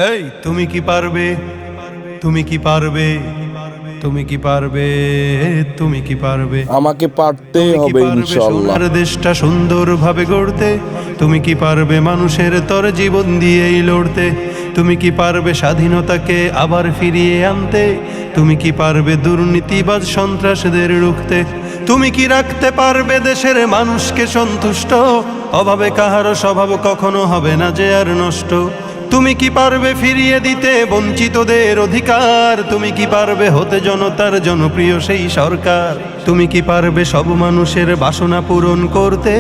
এই তুমি কি পারবে, তুমি কি পারবে, তুমি কি পারবে, তুমি কি পারবে? আমাকে পারতেই হবে ইনশাআল্লাহ। সোনার দেশটা সুন্দরভাবে গড়তে? তুমি কি পারবে মানুষের তর জীবন দিয়েই লড়তে? তুমি কি পারবে স্বাধীনতাকে আবার ফিরিয়ে আনতে? তুমি কি পারবে দুর্নীতিবাজ সন্ত্রাসীদের রুখতে? তুমি কি রাখতে পারবে দেশের মানুষকে সন্তুষ্ট? অভাবে কাহারও স্বভাব কখনো হবে না যে আর নষ্ট। তুমি কি পারবে ফিরিয়ে দিতে বঞ্চিতদের অধিকার? তুমি কি পারবে হতে জনতার জনপ্রিয় সেই সরকার? তুমি কি পারবে সব মানুষের বাসনা পূরণ করতে?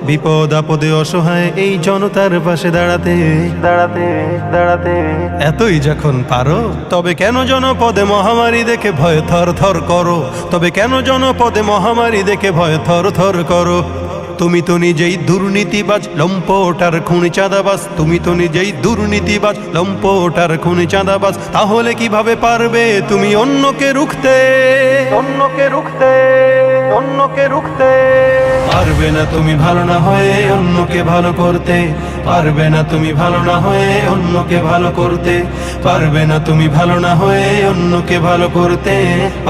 বিপদ আপদে অসহায় এই জনতার পাশে দাঁড়াতে দাঁড়াতে দাঁড়াতে? এতই যখন পারো, তবে কেন জনপদে মহামারী দেখে ভয় থর থর করো? তবে কেন জনপদে মহামারী দেখে ভয় থর থর করো? তুমি তো নিজেই দুর্নীতিবাজ, লম্পট আর খুনি চাঁদাবাজ। তুমি তো নিজেই দুর্নীতিবাজ, লম্পট আর খুনি চাঁদাবাজ। তাহলে কিভাবে পারবে তুমি অন্যকে রুখতে? অন্যকে রুখতে, অন্যকে রুখতে? পারবে না তুমি ভালো না হয়ে অন্যকে ভালো করতে। পারবে না তুমি ভালো না হয়ে অন্যকে ভালো করতে। পারবে না তুমি ভালো না হয়ে অন্যকে ভালো করতে।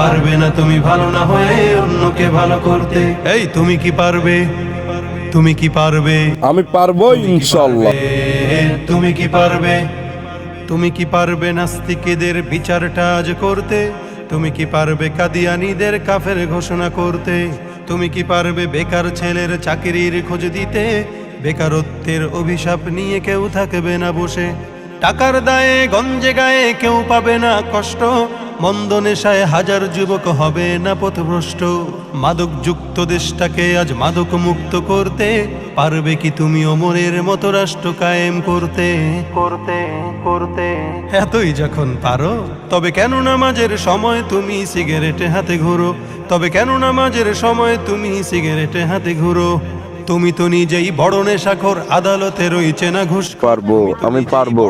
পারবে না তুমি ভালো না হয়ে অন্যকে ভালো করতে। এই তুমি কি পারবে, তুমি কি পারবে? আমি পারবো ইনশাআল্লাহ। তুমি কি পারবে, তুমি কি পারবে নাস্তিকদের বিচারটা আজ করতে? তুমি কি পারবে কাদিয়ানীদের কাফের ঘোষণা করতে? তুমি কি পারবে বেকার ছেলের চাকরির খোঁজ দিতে? বেকারত্বের অভিশাপ নিয়ে কেউ থাকবে না বসে। টাকার দায়ে গঞ্জে গায়ে কেউ পাবে না কষ্ট। মন্দ নেশায় হাজার যুবক হবে না পথভ্রষ্ট। মাদক যুক্ত দেশটাকে আজ মাদক মুক্ত করতে? পারবে কি তুমি ওমরের মতো রাষ্ট্র কায়েম করতে? করতে করতে এতই যখন পারো, তবে কেন নামাজের সময় তুমি সিগারেটে হাতে ঘুরো? তবে কেন নামাজের সময় তুমি সিগারেটে হাতে ঘুরো? তুমি তো নিজেই বড় নেশাখোর, আদালতে রয়েছে না ঘুষ। পারবো, আমি পারবো।